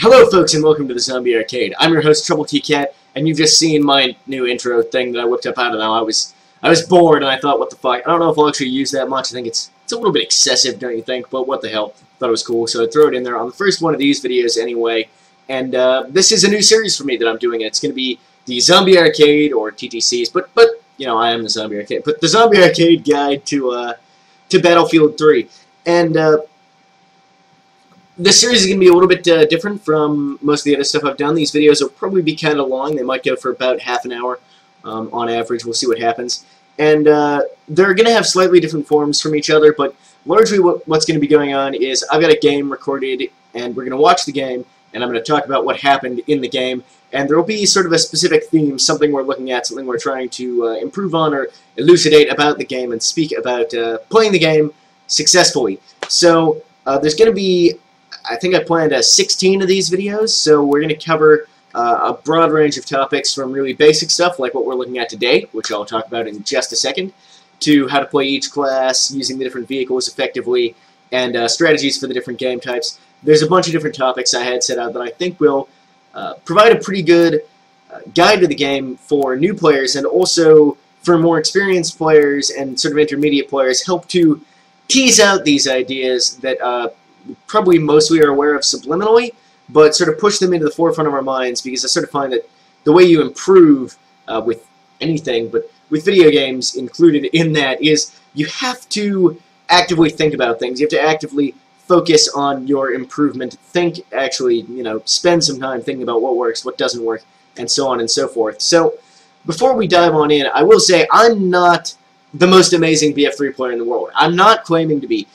Hello folks and welcome to the Zombie Arcade. I'm your host Troubletcat, and you've just seen my new intro thing that I whipped up out of now. I was bored and I thought, what the fuck, I don't know if I'll actually use that much. I think it's a little bit excessive, don't you think? But what the hell, thought it was cool, so I'd throw it in there on the first one of these videos anyway. And this is a new series for me that I'm doing. It's going to be the Zombie Arcade, or TTCs, but you know, I am the Zombie Arcade, but the Zombie Arcade Guide to Battlefield 3. And this series is going to be a little bit different from most of the other stuff I've done. These videos will probably be kind of long. They might go for about half an hour on average. We'll see what happens. And they're going to have slightly different forms from each other, but largely what's going to be going on is I've got a game recorded, and we're going to watch the game, and I'm going to talk about what happened in the game. And there will be sort of a specific theme, something we're looking at, something we're trying to improve on or elucidate about the game and speak about playing the game successfully. So there's going to be, I think I planned 16 of these videos, so we're going to cover a broad range of topics from really basic stuff like what we're looking at today, which I'll talk about in just a second, to how to play each class, using the different vehicles effectively, and strategies for the different game types. There's a bunch of different topics I had set out that I think will provide a pretty good guide to the game for new players, and also for more experienced players and sort of intermediate players, help to tease out these ideas that probably mostly are aware of subliminally, but sort of push them into the forefront of our minds, because I sort of find that the way you improve with anything, but with video games included in that, is you have to actively think about things. You have to actively focus on your improvement. Think, actually, you know, spend some time thinking about what works, what doesn't work, and so on and so forth. So, before we dive on in, I will say I'm not the most amazing BF3 player in the world. I'm not claiming to be.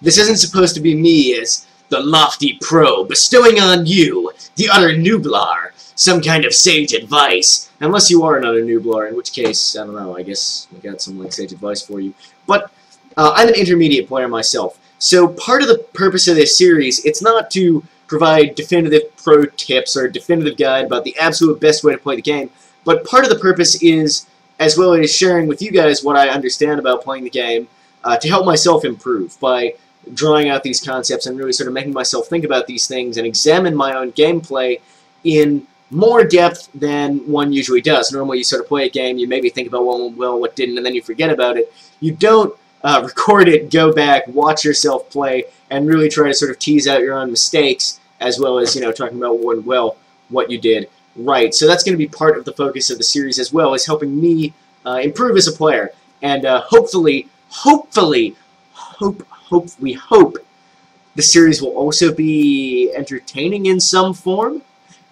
This isn't supposed to be me as the lofty pro, bestowing on you, the utter nooblar, some kind of sage advice. Unless you are another nooblar, in which case, I don't know, I guess I got some like sage advice for you. But I'm an intermediate player myself. So part of the purpose of this series, it's not to provide definitive pro tips or definitive guide about the absolute best way to play the game, but part of the purpose is, as well as sharing with you guys what I understand about playing the game, to help myself improve by drawing out these concepts and really sort of making myself think about these things and examine my own gameplay in more depth than one usually does. Normally you sort of play a game, you maybe think about what didn't, and then you forget about it. You don't record it, go back, watch yourself play, and really try to sort of tease out your own mistakes, as well as, you know, talking about what you did right. So that's going to be part of the focus of the series, as well as helping me improve as a player. And we hope the series will also be entertaining in some form.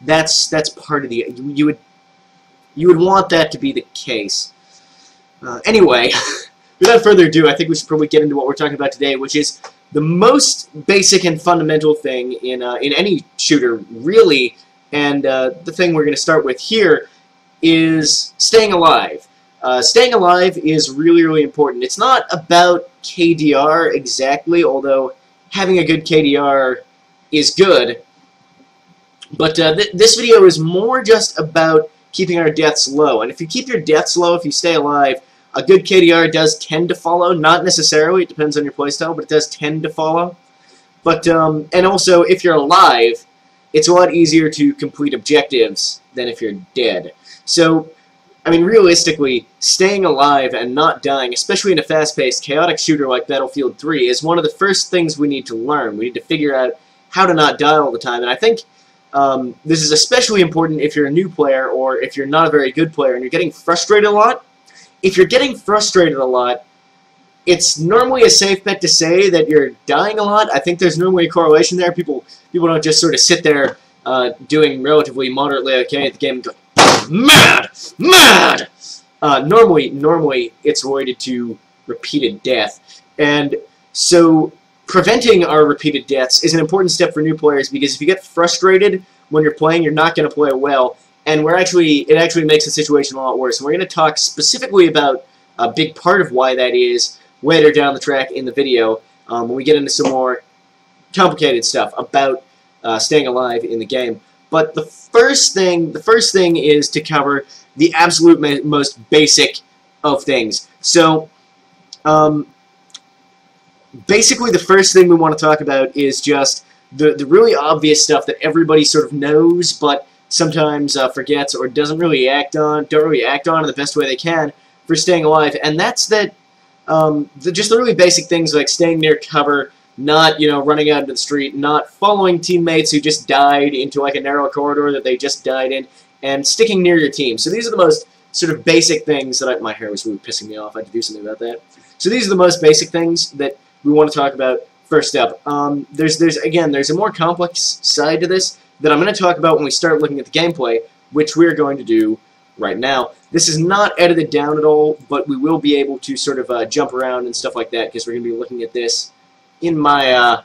That's part of the, you would want that to be the case. Anyway, without further ado, I think we should probably get into what we're talking about today, which is the most basic and fundamental thing in any shooter, really. And the thing we're going to start with here is staying alive. Staying alive is really, really important. It's not about KDR exactly, although having a good KDR is good. But this video is more just about keeping our deaths low. And if you keep your deaths low, if you stay alive, a good KDR does tend to follow. Not necessarily, it depends on your playstyle, but it does tend to follow. But and also, if you're alive, it's a lot easier to complete objectives than if you're dead. So, I mean, realistically, staying alive and not dying, especially in a fast-paced, chaotic shooter like Battlefield 3, is one of the first things we need to learn. We need to figure out how to not die all the time. And I think this is especially important if you're a new player, or if you're not a very good player and you're getting frustrated a lot. If you're getting frustrated a lot, it's normally a safe bet to say that you're dying a lot. I think there's normally a correlation there. People don't just sort of sit there doing relatively moderately okay at the game and go, mad! Mad! Normally it's related to repeated death. And so preventing our repeated deaths is an important step for new players, because if you get frustrated when you're playing, you're not going to play well. And it actually makes the situation a lot worse. And we're going to talk specifically about a big part of why that is later down the track in the video, when we get into some more complicated stuff about staying alive in the game. But the first thing is to cover the absolute most basic of things. So, basically the first thing we want to talk about is just the really obvious stuff that everybody sort of knows, but sometimes forgets or don't really act on in the best way they can for staying alive. And that's that. Just the really basic things like staying near cover, not, running out into the street, not following teammates who just died into like a narrow corridor that they just died in, and sticking near your team. So these are the most sort of basic things that my hair was really pissing me off. I had to do something about that. So these are the most basic things that we want to talk about first up. There's a more complex side to this that I'm going to talk about when we start looking at the gameplay, which we're going to do right now. This is not edited down at all, but we will be able to sort of jump around and stuff like that, because we're going to be looking at this in my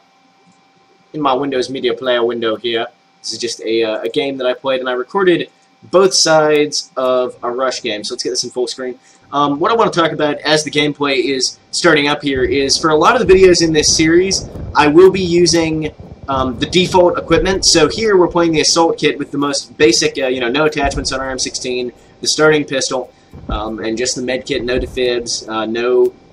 Windows Media Player window here. This is just a game that I played, and I recorded both sides of a Rush game. So let's get this in full screen. What I want to talk about as the gameplay is starting up here is, for a lot of the videos in this series, I will be using the default equipment. So here we're playing the Assault Kit with the most basic, no attachments on our M16, the starting pistol, and just the med kit, no defibs,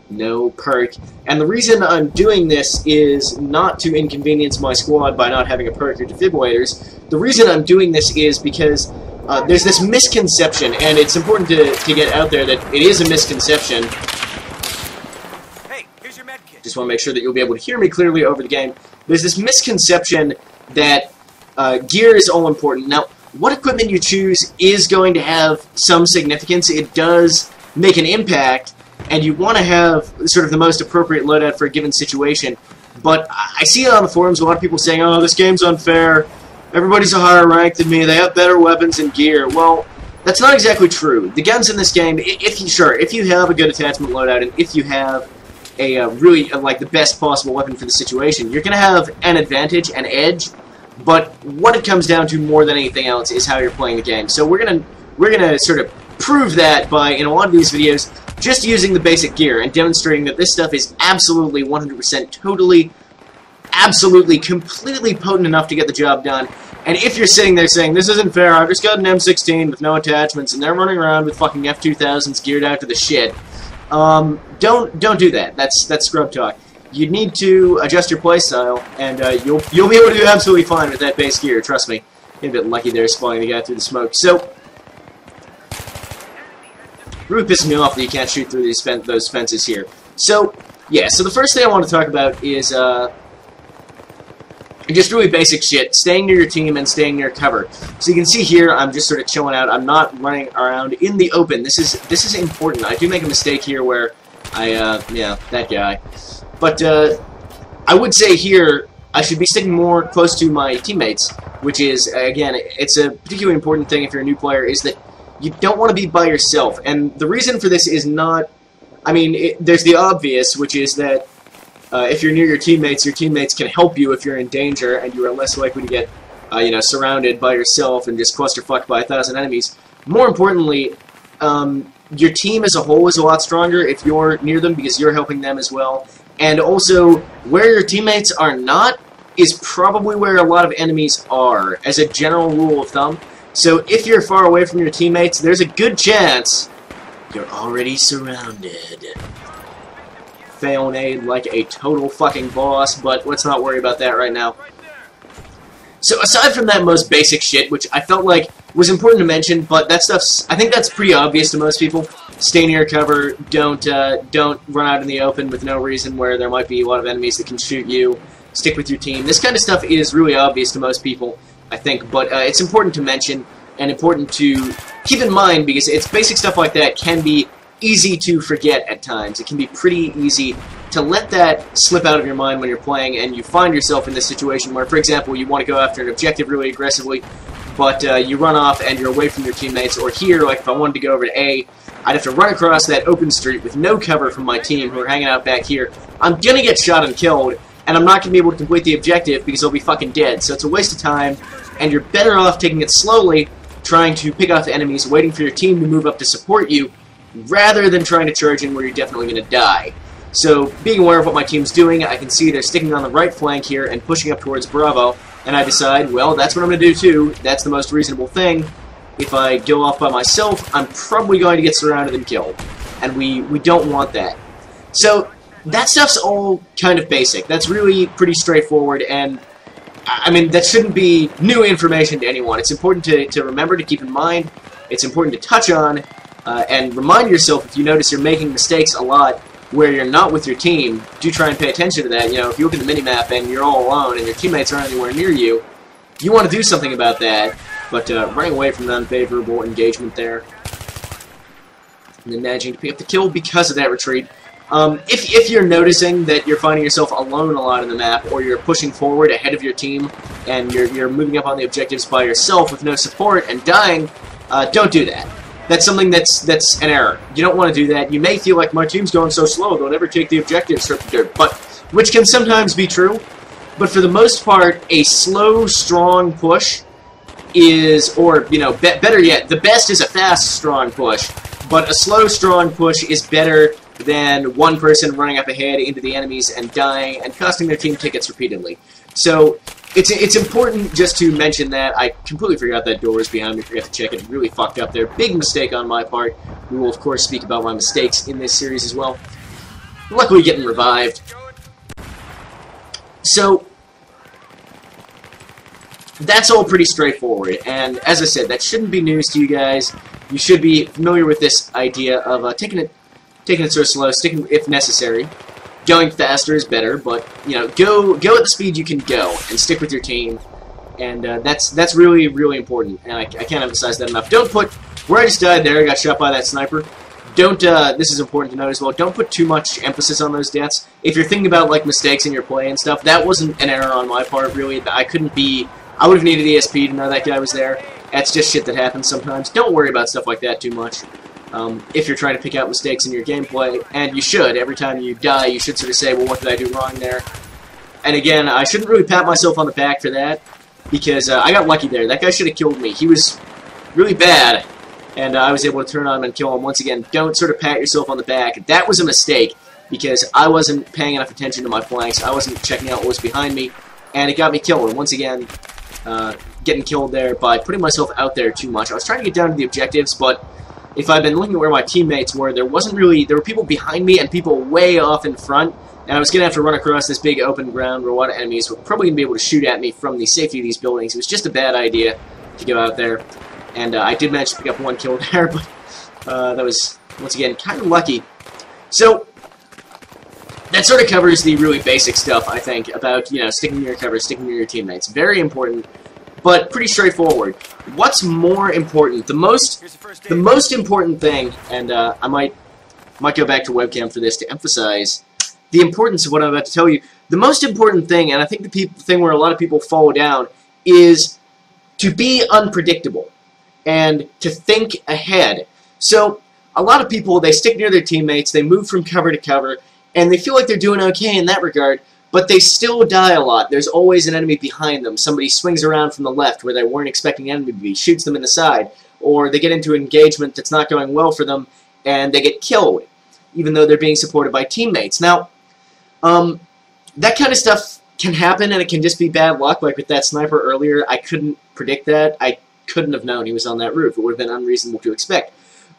no perk. And the reason I'm doing this is not to inconvenience my squad by not having a perk or defibrillators. The reason I'm doing this is because there's this misconception, and it's important to get out there that it is a misconception. Hey, here's your med kit. Just want to make sure that you'll be able to hear me clearly over the game. There's this misconception that gear is all important. Now, what equipment you choose is going to have some significance. It does make an impact, and you want to have sort of the most appropriate loadout for a given situation. But I see it on the forums, a lot of people saying, oh, this game's unfair, everybody's a higher rank than me, they have better weapons and gear. Well, that's not exactly true. The guns in this game, if you have a good attachment loadout, and if you have a really, like, the best possible weapon for the situation, you're going to have an advantage, an edge. But what it comes down to more than anything else is how you're playing the game. So we're gonna sort of prove that by, in a lot of these videos, just using the basic gear and demonstrating that this stuff is absolutely 100% totally, absolutely, completely potent enough to get the job done. And if you're sitting there saying, this isn't fair, I've just got an M16 with no attachments, and they're running around with fucking F2000s geared out to the shit, don't do that. That's scrub talk. You need to adjust your playstyle, and you'll be able to do absolutely fine with that base gear, trust me. You're a bit lucky there spawning the guy through the smoke. So, really pisses me off that you can't shoot through those fences here. So, yeah, so the first thing I want to talk about is just really basic shit, staying near your team and staying near cover. So you can see here, I'm just sort of chilling out. I'm not running around in the open. This is important. I do make a mistake here where yeah, that guy. But I would say here I should be sticking more close to my teammates, which is, again, it's a particularly important thing if you're a new player, is that you don't want to be by yourself. And the reason for this is not, I mean, there's the obvious, which is that if you're near your teammates can help you if you're in danger, and you are less likely to get, surrounded by yourself and just clusterfucked by 1,000 enemies. More importantly, your team as a whole is a lot stronger if you're near them, because you're helping them as well. And also, where your teammates are not is probably where a lot of enemies are, as a general rule of thumb. So if you're far away from your teammates, there's a good chance you're already surrounded. Failnade like a total fucking boss, but let's not worry about that right now. So aside from that most basic shit, which I felt like was important to mention, but that stuff's, I think that's pretty obvious to most people. Stay near cover, don't run out in the open with no reason where there might be a lot of enemies that can shoot you. Stick with your team. This kind of stuff is really obvious to most people, I think, but it's important to mention and important to keep in mind, because it's basic stuff like that can be easy to forget at times. It can be pretty easy to let that slip out of your mind when you're playing and you find yourself in this situation where, for example, you want to go after an objective really aggressively, but you run off and you're away from your teammates. Or here, like if I wanted to go over to A, I'd have to run across that open street with no cover from my team who are hanging out back here. I'm going to get shot and killed, and I'm not going to be able to complete the objective because I'll be fucking dead. So it's a waste of time, and you're better off taking it slowly, trying to pick off enemies, waiting for your team to move up to support you, rather than trying to charge in where you're definitely going to die. So, being aware of what my team's doing, I can see they're sticking on the right flank here and pushing up towards Bravo, and I decide, well, that's what I'm going to do too. That's the most reasonable thing. If I go off by myself, I'm probably going to get surrounded and killed. And we don't want that. So, that stuff's all kind of basic. That's really pretty straightforward, and I mean, that shouldn't be new information to anyone. It's important to remember, to keep in mind. It's important to touch on, and remind yourself if you notice you're making mistakes a lot where you're not with your team. Do try and pay attention to that. You know, if you look at the minimap and you're all alone and your teammates aren't anywhere near you, you want to do something about that. But running away from the unfavorable engagement there, and then managing to pick up the kill because of that retreat. If you're noticing that you're finding yourself alone a lot in the map, or you're pushing forward ahead of your team, and you're moving up on the objectives by yourself with no support and dying, don't do that. That's something that's an error. You don't want to do that. You may feel like my team's going so slow, they'll never take the objectives, but which can sometimes be true. But for the most part, a slow, strong push is, or you know, better yet, the best is a fast, strong push. But a slow, strong push is better than one person running up ahead into the enemies and dying and costing their team tickets repeatedly. So it's important just to mention that. I completely forgot that door was behind me. Forgot to check it. Really fucked up there. Big mistake on my part. We will of course speak about my mistakes in this series as well. Luckily getting revived. So that's all pretty straightforward, and as I said, that shouldn't be news to you guys. You should be familiar with this idea of taking it sort of slow, sticking if necessary. Going faster is better, but you know, go at the speed you can go and stick with your team, and that's really, really important. And I can't emphasize that enough. Don't put, where I just died there, I got shot by that sniper. Don't this is important to note as well. Don't put too much emphasis on those deaths. If you're thinking about like mistakes in your play and stuff, that wasn't an error on my part really. I would have needed ESP to know that guy was there. That's just shit that happens sometimes. Don't worry about stuff like that too much. If you're trying to pick out mistakes in your gameplay, and you should, every time you die, you should sort of say, well, what did I do wrong there? And again, I shouldn't really pat myself on the back for that, because I got lucky there. That guy should have killed me. He was really bad, and I was able to turn on him and kill him. Once again, don't sort of pat yourself on the back. That was a mistake, because I wasn't paying enough attention to my flanks. I wasn't checking out what was behind me, and it got me killed. And once again, getting killed there by putting myself out there too much. I was trying to get down to the objectives, but if I'd been looking at where my teammates were, there were people behind me and people way off in front, and I was going to have to run across this big open ground where a lot of enemies were probably going to be able to shoot at me from the safety of these buildings. It was just a bad idea to go out there, and I did manage to pick up one kill there, but that was, once again, kind of lucky. So that sort of covers the really basic stuff, I think, about, you know, sticking to your cover, sticking to your teammates. Very important, but pretty straightforward. What's more important? The most important thing, and I might go back to webcam for this to emphasize the importance of what I'm about to tell you. The most important thing, and I think the thing where a lot of people fall down, is to be unpredictable and to think ahead. So a lot of people, they stick near their teammates, they move from cover to cover, and they feel like they're doing okay in that regard, but they still die a lot. There's always an enemy behind them. Somebody swings around from the left where they weren't expecting an enemy to be, shoots them in the side, or they get into an engagement that's not going well for them, and they get killed, even though they're being supported by teammates. Now, that kind of stuff can happen, and it can just be bad luck. Like with that sniper earlier, I couldn't predict that. I couldn't have known he was on that roof. It would have been unreasonable to expect.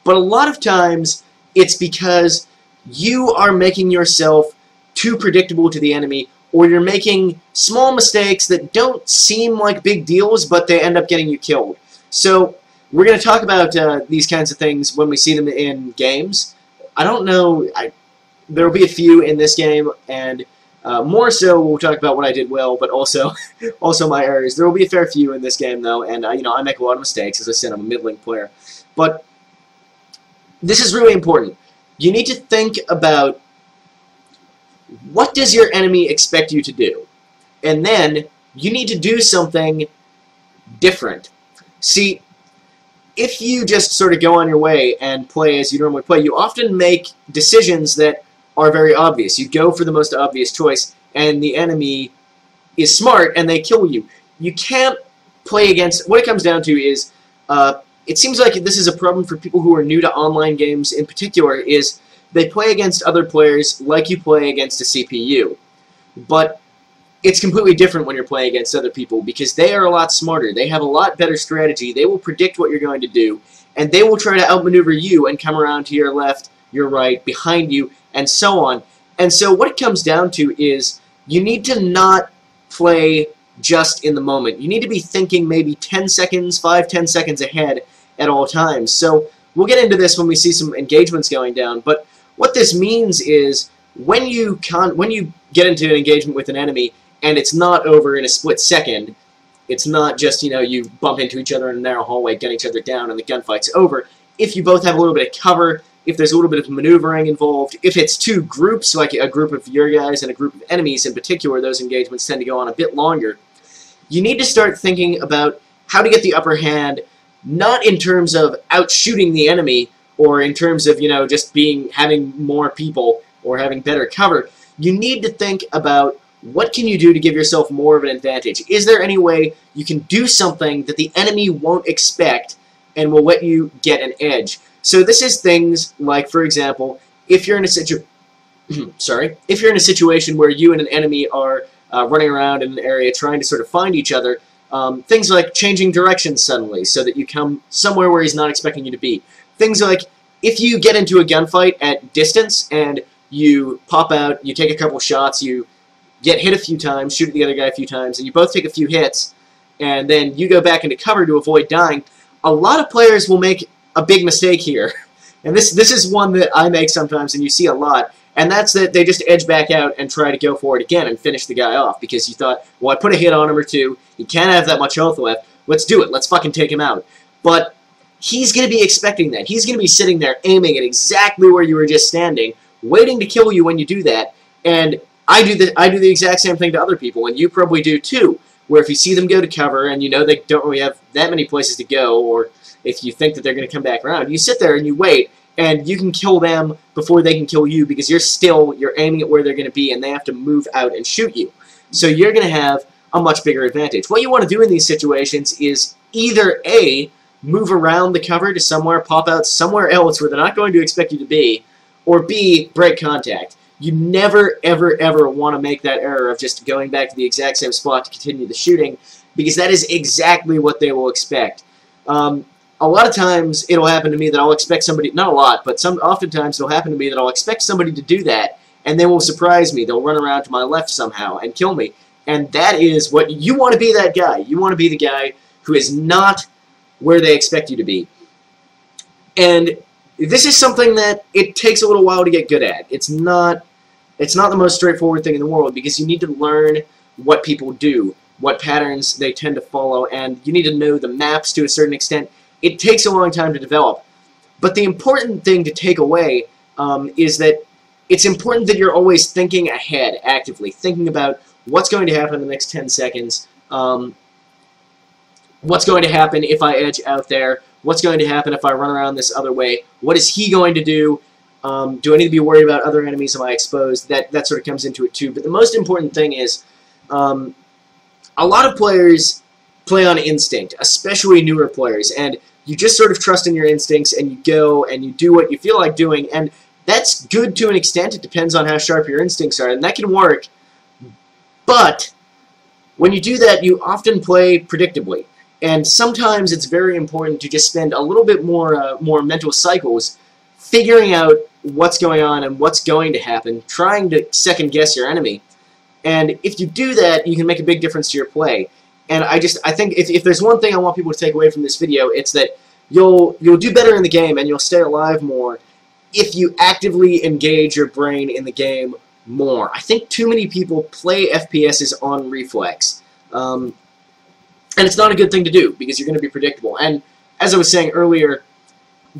But a lot of times, it's because you are making yourself too predictable to the enemy, or you're making small mistakes that don't seem like big deals, but they end up getting you killed. So we're going to talk about these kinds of things when we see them in games. I don't know, there will be a few in this game, and more so we'll talk about what I did well, but also my errors. There will be a fair few in this game, though, and you know, I make a lot of mistakes. As I said, I'm a middling player. But this is really important. You need to think about, what does your enemy expect you to do? And then you need to do something different. See, if you just sort of go on your way and play as you normally play, you often make decisions that are very obvious. You go for the most obvious choice, and the enemy is smart, and they kill you. You can't play against... What it comes down to is, it seems like this is a problem for people who are new to online games in particular, is they play against other players like you play against a CPU. But it's completely different when you're playing against other people, because they are a lot smarter. They have a lot better strategy. They will predict what you're going to do, and they will try to outmaneuver you and come around to your left, your right, behind you, and so on. And so what it comes down to is, you need to not play just in the moment. You need to be thinking maybe 10 seconds, 5-10 seconds ahead at all times. So we'll get into this when we see some engagements going down, but what this means is when you get into an engagement with an enemy and it's not over in a split second, it's not just, you bump into each other in a narrow hallway, gun each other down, and the gunfight's over. If you both have a little bit of cover, if there's a little bit of maneuvering involved, if it's two groups, like a group of your guys and a group of enemies in particular, those engagements tend to go on a bit longer. You need to start thinking about how to get the upper hand, not in terms of outshooting the enemy, or in terms of, just having more people or having better cover. You need to think about what can you do to give yourself more of an advantage. Is there any way you can do something that the enemy won't expect and will let you get an edge? So this is things like, for example, if you're in a situation where you and an enemy are running around in an area trying to sort of find each other, things like changing directions suddenly so that you come somewhere where he's not expecting you to be. Things like if you get into a gunfight at distance and you pop out, you take a couple shots, you get hit a few times, shoot at the other guy a few times, and you both take a few hits, and then you go back into cover to avoid dying, a lot of players will make a big mistake here. And this is one that I make sometimes and you see a lot, and that's that they just edge back out and try to go for it again and finish the guy off because you thought, well, I put a hit on him or two, he can't have that much health left, let's do it, let's fucking take him out. But he's going to be expecting that. He's going to be sitting there aiming at exactly where you were just standing, waiting to kill you when you do that, and I do the exact same thing to other people, and you probably do too, where if you see them go to cover and you know they don't really have that many places to go, or if you think that they're going to come back around, you sit there and you wait, and you can kill them before they can kill you because you're aiming at where they're going to be and they have to move out and shoot you. So you're going to have a much bigger advantage. What you want to do in these situations is either A, move around the cover to somewhere, pop out somewhere else where they're not going to expect you to be, or B, break contact. You never, ever, ever want to make that error of just going back to the exact same spot to continue the shooting, because that is exactly what they will expect. A lot of times it'll happen to me that I'll expect somebody, not a lot, but oftentimes it'll happen to me that I'll expect somebody to do that, and they will surprise me. They'll run around to my left somehow and kill me. And that is what, you want to be that guy. You want to be the guy who is not where they expect you to be. And this is something that it takes a little while to get good at. It's not the most straightforward thing in the world because you need to learn what people do, what patterns they tend to follow, and you need to know the maps to a certain extent. It takes a long time to develop. But the important thing to take away is that it's important that you're always thinking ahead actively, thinking about what's going to happen in the next 10 seconds, what's going to happen if I edge out there, what's going to happen if I run around this other way, what is he going to do, do I need to be worried about other enemies, am I exposed, that sort of comes into it too. But the most important thing is a lot of players play on instinct, especially newer players, and you just sort of trust in your instincts and you go and you do what you feel like doing, and that's good to an extent. It depends on how sharp your instincts are, and that can work. But when you do that, you often play predictably, and sometimes it's very important to just spend a little bit more mental cycles figuring out what's going on and what's going to happen, trying to second-guess your enemy. And if you do that, you can make a big difference to your play. And I think if there's one thing I want people to take away from this video, it's that you'll do better in the game and you'll stay alive more if you actively engage your brain in the game more. I think too many people play FPSs on reflex. And it's not a good thing to do because you're going to be predictable. And as I was saying earlier,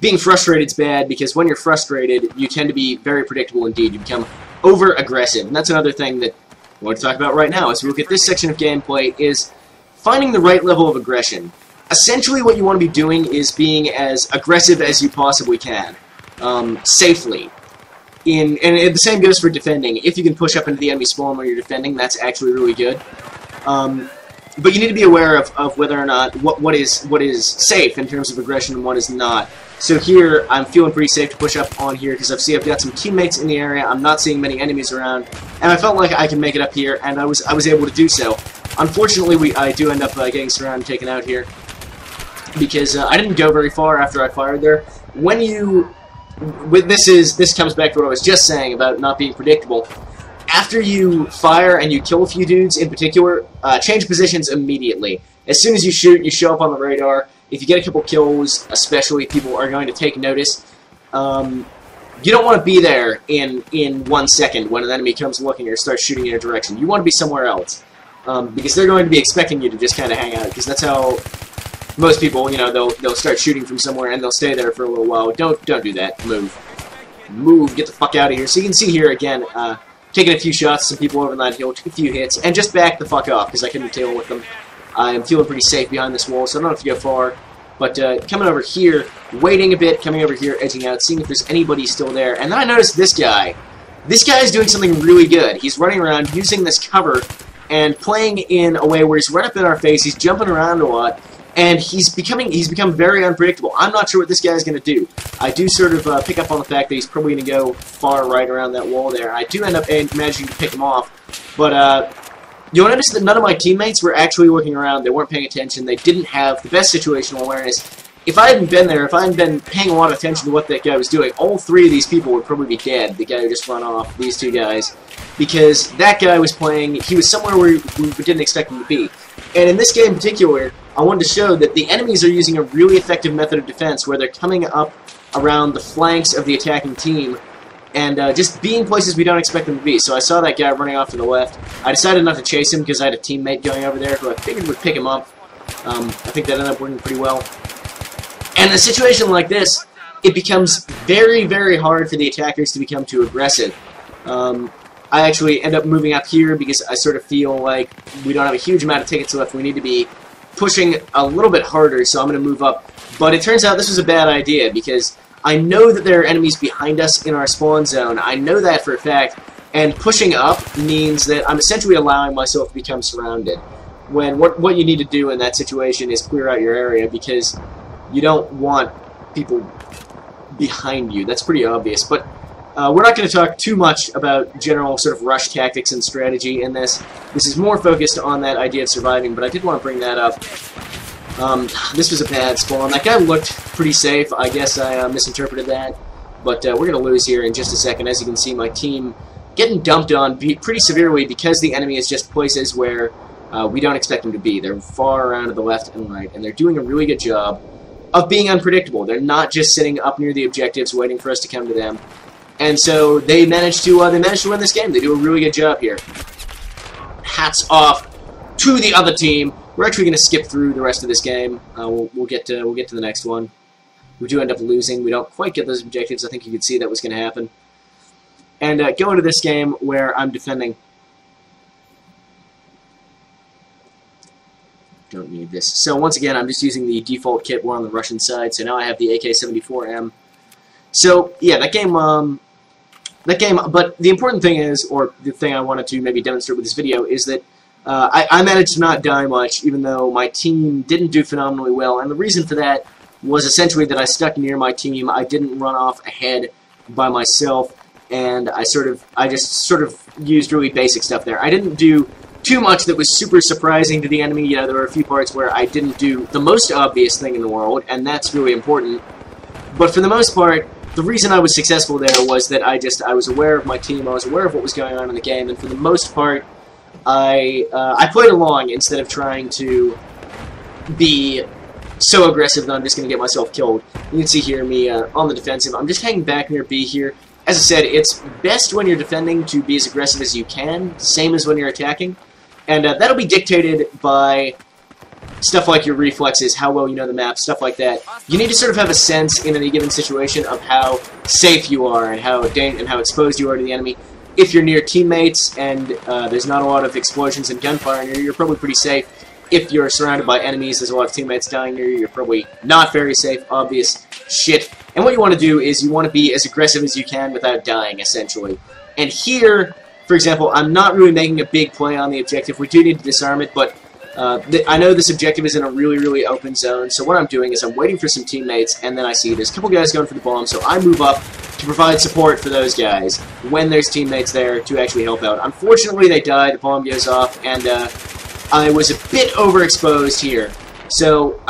being frustrated is bad because when you're frustrated, you tend to be very predictable indeed. You become over-aggressive. And that's another thing that I want to talk about right now as we look at this section of gameplay is finding the right level of aggression. Essentially what you want to be doing is being as aggressive as you possibly can, safely. And the same goes for defending. If you can push up into the enemy spawn when you're defending, that's actually really good. But you need to be aware of whether or not what is safe in terms of aggression and what is not. So here, I'm feeling pretty safe to push up on here because I've got some teammates in the area. I'm not seeing many enemies around, and I felt like I can make it up here, and I was able to do so. Unfortunately, I do end up getting surrounded and taken out here because I didn't go very far after I fired there. This comes back to what I was just saying about not being predictable. after you fire and you kill a few dudes in particular, change positions immediately. As soon as you shoot, you show up on the radar. If you get a couple kills, especially, people are going to take notice. You don't want to be there in 1 second when an enemy comes looking or starts shooting in your direction. You want to be somewhere else. Because they're going to be expecting you to just kind of hang out, because that's how most people, you know, they'll start shooting from somewhere and they'll stay there for a little while. Don't do that. Move, get the fuck out of here. So you can see here again, taking a few shots, some people over that hill, took a few hits, and just back the fuck off because I couldn't deal with them. I'm feeling pretty safe behind this wall, so I don't have to go far. But coming over here, waiting a bit, coming over here, edging out, seeing if there's anybody still there. And then I noticed this guy. This guy is doing something really good. He's running around using this cover and playing in a way where he's right up in our face, he's jumping around a lot, and he's become very unpredictable. I'm not sure what this guy's going to do. I do sort of pick up on the fact that he's probably going to go far right around that wall there. I do end up managing to pick him off, but you'll notice that none of my teammates were actually looking around. They weren't paying attention. They didn't have the best situational awareness. If I hadn't been there, if I hadn't been paying a lot of attention to what that guy was doing, all three of these people would probably be dead. The guy who just run off, these two guys. Because that guy was playing, he was somewhere where we didn't expect him to be. And in this game in particular, I wanted to show that the enemies are using a really effective method of defense where they're coming up around the flanks of the attacking team and just being places we don't expect them to be. So I saw that guy running off to the left. I decided not to chase him because I had a teammate going over there who I figured would pick him up. I think that ended up working pretty well. And in a situation like this, it becomes very, very hard for the attackers to become too aggressive. I actually end up moving up here because I sort of feel like we don't have a huge amount of tickets left. We need to be pushing a little bit harder, so I'm going to move up. But it turns out this was a bad idea because I know that there are enemies behind us in our spawn zone. I know that for a fact, and pushing up means that I'm essentially allowing myself to become surrounded. When what you need to do in that situation is clear out your area because you don't want people behind you. That's pretty obvious. But we're not going to talk too much about general sort of rush tactics and strategy in this. This is more focused on that idea of surviving, but I did want to bring that up. This was a bad spawn. That guy looked pretty safe. I guess I misinterpreted that. But we're going to lose here in just a second. As you can see, my team getting dumped on pretty severely because the enemy is just places where we don't expect them to be. They're far around to the left and right, and they're doing a really good job of being unpredictable. They're not just sitting up near the objectives waiting for us to come to them. And so they managed to win this game. They do a really good job here. Hats off to the other team. We're actually going to skip through the rest of this game. We'll get to the next one. We do end up losing. We don't quite get those objectives. I think you could see that was going to happen. And go into this game where I'm defending. Don't need this. So once again, I'm just using the default kit. We're on the Russian side, so now I have the AK-74M. So yeah, that game. But the important thing is, or the thing I wanted to maybe demonstrate with this video, is that I managed to not die much, even though my team didn't do phenomenally well. And the reason for that was essentially that I stuck near my team. I didn't run off ahead by myself, and I just sort of used really basic stuff there. I didn't do too much that was super surprising to the enemy. You know, there were a few parts where I didn't do the most obvious thing in the world, and that's really important. But for the most part, the reason I was successful there was that I was aware of my team, I was aware of what was going on in the game, and for the most part, I played along instead of trying to be so aggressive that I'm just going to get myself killed. You can see here me on the defensive. I'm just hanging back near B here. As I said, it's best when you're defending to be as aggressive as you can, same as when you're attacking. And that'll be dictated by stuff like your reflexes, how well you know the map, stuff like that. You need to sort of have a sense in any given situation of how safe you are and how exposed you are to the enemy. If you're near teammates and there's not a lot of explosions and gunfire near you, you're probably pretty safe. If you're surrounded by enemies, there's a lot of teammates dying near you, you're probably not very safe, obvious shit. And what you want to do is you want to be as aggressive as you can without dying, essentially. And here, for example, I'm not really making a big play on the objective. We do need to disarm it, but I know this objective is in a really, really open zone, so what I'm doing is I'm waiting for some teammates, and then I see there's a couple guys going for the bomb, so I move up to provide support for those guys when there's teammates there to actually help out. Unfortunately, they die, the bomb goes off, and I was a bit overexposed here. So,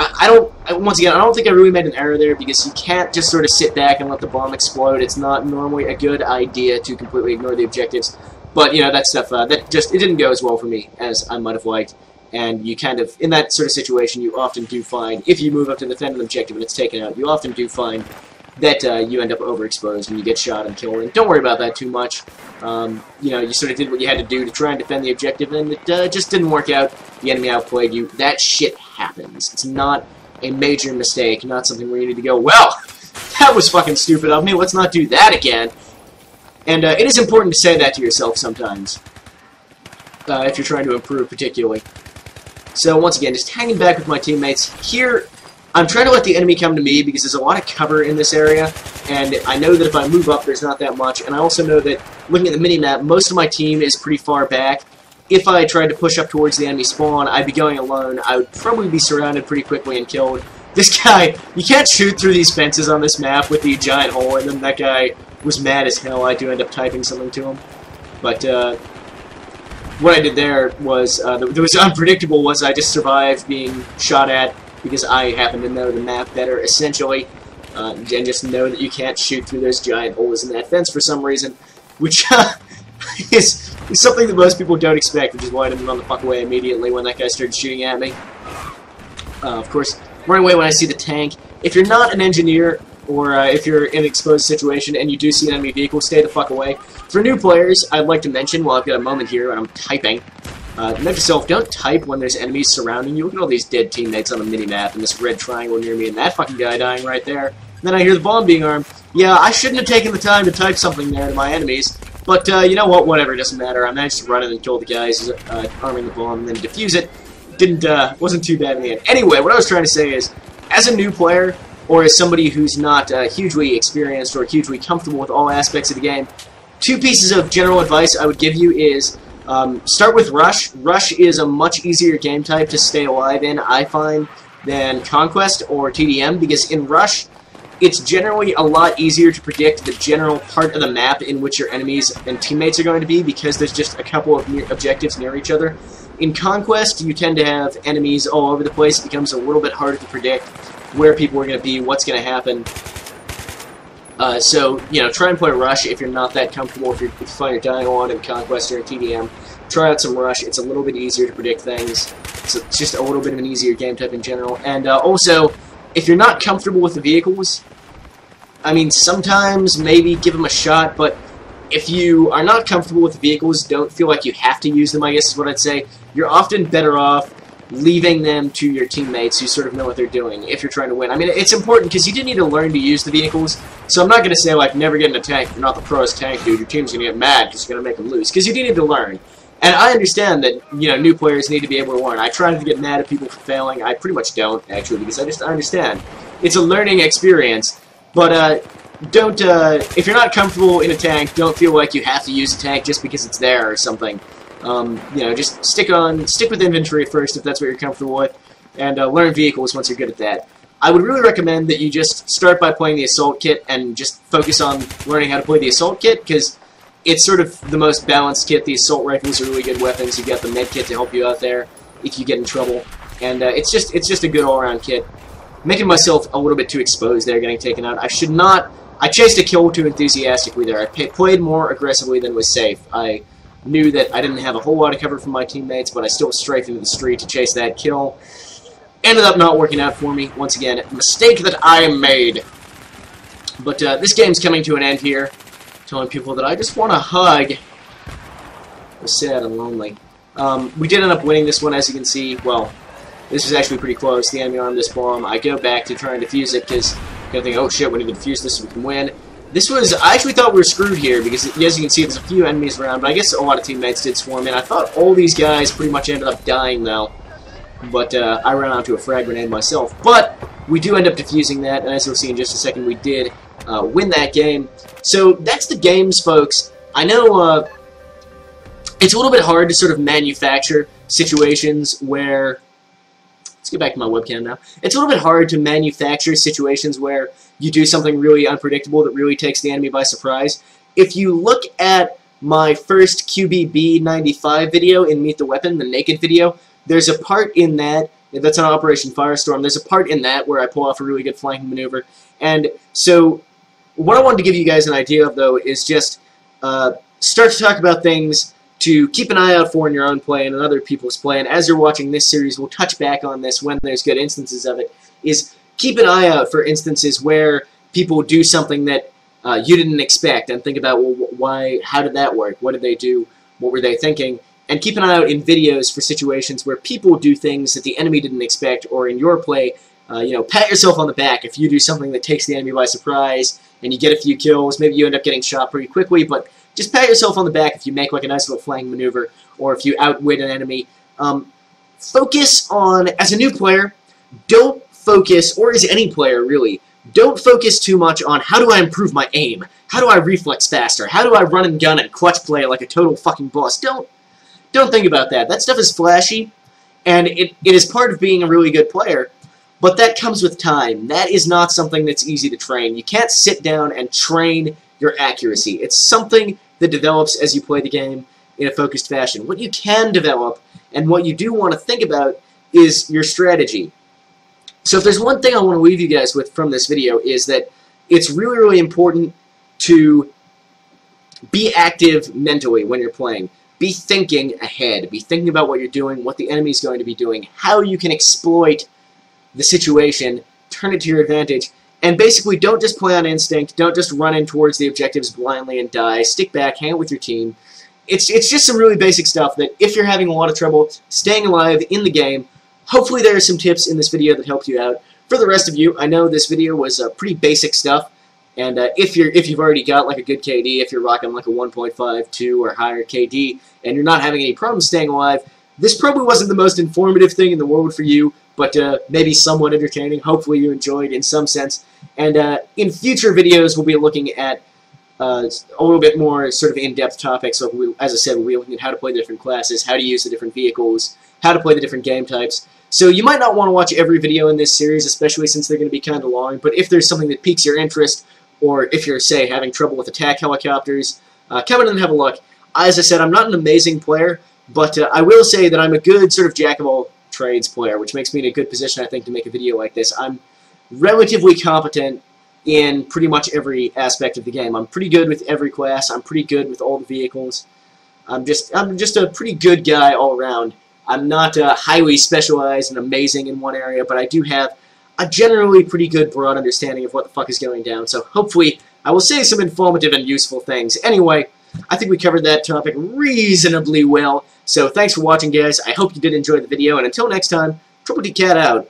once again, I don't think I really made an error there, because you can't just sort of sit back and let the bomb explode. It's not normally a good idea to completely ignore the objectives. But, you know, that stuff, it didn't go as well for me as I might have liked. And you kind of, in that sort of situation, you often do find, if you move up to defend an objective and it's taken out, you often do find that you end up overexposed and you get shot and killed. And don't worry about that too much. You know, you sort of did what you had to do to try and defend the objective, and it just didn't work out. The enemy outplayed you. That shit happens. It's not a major mistake, not something where you need to go, well, that was fucking stupid of me, let's not do that again. And it is important to say that to yourself sometimes, if you're trying to improve particularly. So once again, just hanging back with my teammates. Here, I'm trying to let the enemy come to me because there's a lot of cover in this area, and I know that if I move up, there's not that much, and I also know that, looking at the mini-map, most of my team is pretty far back. If I tried to push up towards the enemy spawn, I'd be going alone. I would probably be surrounded pretty quickly and killed. This guy, you can't shoot through these fences on this map with the giant hole in them. That guy was mad as hell. I do end up typing something to him. But, what I did there was, that was unpredictable, was I just survived being shot at because I happen to know the map better, essentially, and just know that you can't shoot through those giant holes in that fence for some reason, which is something that most people don't expect, which is why I didn't run the fuck away immediately when that guy started shooting at me. Of course, run away when I see the tank. If you're not an engineer, or if you're in an exposed situation and you do see an enemy vehicle, stay the fuck away. For new players, I'd like to mention, while I've got a moment here and I'm typing, note to self, don't type when there's enemies surrounding you. Look at all these dead teammates on the mini-map and this red triangle near me and that fucking guy dying right there. And then I hear the bomb being armed. Yeah, I shouldn't have taken the time to type something there to my enemies, but you know what, whatever, it doesn't matter. I managed to run in and kill the guys arming the bomb and then defuse it. Wasn't too bad in the end. Anyway, what I was trying to say is, as a new player, or as somebody who's not hugely experienced or hugely comfortable with all aspects of the game, two pieces of general advice I would give you is, start with Rush. Rush is a much easier game type to stay alive in, I find, than Conquest or TDM, because in Rush, it's generally a lot easier to predict the general part of the map in which your enemies and teammates are going to be, because there's just a couple of objectives near each other. In Conquest, you tend to have enemies all over the place. It becomes a little bit harder to predict where people are going to be, what's going to happen. So, you know, try and play Rush if you're not that comfortable, if you find you're dying a lot in Conquest or in TDM. Try out some Rush. It's a little bit easier to predict things. It's just a little bit of an easier game type in general. And also, if you're not comfortable with the vehicles, I mean, sometimes maybe give them a shot, but if you are not comfortable with the vehicles, don't feel like you have to use them, I guess is what I'd say. You're often better off leaving them to your teammates who sort of know what they're doing if you're trying to win. I mean, it's important because you do need to learn to use the vehicles, so I'm not going to say, like, never get in a tank if you're not the pro's tank dude. Your team's going to get mad because you're going to make them lose, because you do need to learn. And I understand that, you know, new players need to be able to learn. I try not to get mad at people for failing. I pretty much don't, actually, because I understand. It's a learning experience, but don't, if you're not comfortable in a tank, don't feel like you have to use a tank just because it's there or something. You know, just stick with inventory first if that's what you're comfortable with, and learn vehicles once you're good at that. I would really recommend that you just start by playing the Assault Kit and just focus on learning how to play the Assault Kit, because it's sort of the most balanced kit. The Assault Rifles are really good weapons. You've got the Med Kit to help you out there if you get in trouble, and it's just a good all-around kit. Making myself a little bit too exposed there, getting taken out. I should not. I chased a kill too enthusiastically there. I played more aggressively than was safe. I knew that I didn't have a whole lot of cover from my teammates, but I still strafed into the street to chase that kill. Ended up not working out for me. Once again, a mistake that I made. But this game's coming to an end here. Telling people that I just want a hug. I'm sad and lonely. We did end up winning this one, as you can see. Well, this was actually pretty close. The enemy armed this bomb. I go back to try and defuse it because I think, oh shit, we need to defuse this so we can win. This was, I actually thought we were screwed here because, as you can see, there's a few enemies around, but I guess a lot of teammates did swarm in. I thought all these guys pretty much ended up dying, though. But I ran onto a frag grenade myself. But we do end up defusing that, and as you'll see in just a second, we did win that game. So that's the games, folks. I know it's a little bit hard to sort of manufacture situations where... Let's get back to my webcam now. It's a little bit hard to manufacture situations where you do something really unpredictable that really takes the enemy by surprise. If you look at my first QBB95 video in Meet the Weapon, the naked video, there's a part in that, that's on Operation Firestorm, there's a part in that where I pull off a really good flanking maneuver. And so what I wanted to give you guys an idea of, though, is just start to talk about things to keep an eye out for in your own play and in other people's play. And as you're watching this series, we'll touch back on this when there's good instances of it, is keep an eye out for instances where people do something that you didn't expect, and think about, well, why, how did that work? What did they do? What were they thinking? And keep an eye out in videos for situations where people do things that the enemy didn't expect, or in your play, pat yourself on the back if you do something that takes the enemy by surprise and you get a few kills. Maybe you end up getting shot pretty quickly, but just pat yourself on the back if you make like a nice little flanking maneuver, or if you outwit an enemy. Focus on, as a new player, don't focus, or as any player really, don't focus too much on how do I improve my aim, how do I reflex faster, how do I run and gun and clutch play like a total fucking boss. Don't think about that. That stuff is flashy, and it is part of being a really good player, but that comes with time. That is not something that's easy to train. You can't sit down and train your accuracy. It's something that develops as you play the game in a focused fashion. What you can develop, and what you do want to think about, is your strategy. So if there's one thing I want to leave you guys with from this video, is that it's really, really important to be active mentally when you're playing. Be thinking ahead. Be thinking about what you're doing, what the enemy's going to be doing, how you can exploit the situation, turn it to your advantage, and basically don't just play on instinct, don't just run in towards the objectives blindly and die. Stick back, hang out with your team. It's just some really basic stuff that if you're having a lot of trouble staying alive in the game, hopefully there are some tips in this video that help you out. For the rest of you, I know this video was pretty basic stuff, and if you've already got like a good KD, if you're rocking like a 1.52 or higher KD, and you're not having any problems staying alive, this probably wasn't the most informative thing in the world for you, but maybe somewhat entertaining. Hopefully you enjoyed in some sense. And in future videos, we'll be looking at a little bit more sort of in-depth topics. So as I said, we'll be looking at how to play the different classes, how to use the different vehicles, how to play the different game types. So you might not want to watch every video in this series, especially since they're going to be kind of long, but if there's something that piques your interest, or if you're, say, having trouble with attack helicopters, come in and have a look. As I said, I'm not an amazing player, but I will say that I'm a good sort of jack-of-all-trades player, which makes me in a good position, I think, to make a video like this. I'm relatively competent in pretty much every aspect of the game. I'm pretty good with every class. I'm pretty good with all the vehicles. I'm just a pretty good guy all around. I'm not highly specialized and amazing in one area, but I do have a generally pretty good broad understanding of what the fuck is going down. So hopefully I will say some informative and useful things. Anyway, I think we covered that topic reasonably well. So thanks for watching, guys. I hope you did enjoy the video, and until next time, Troubletcat out.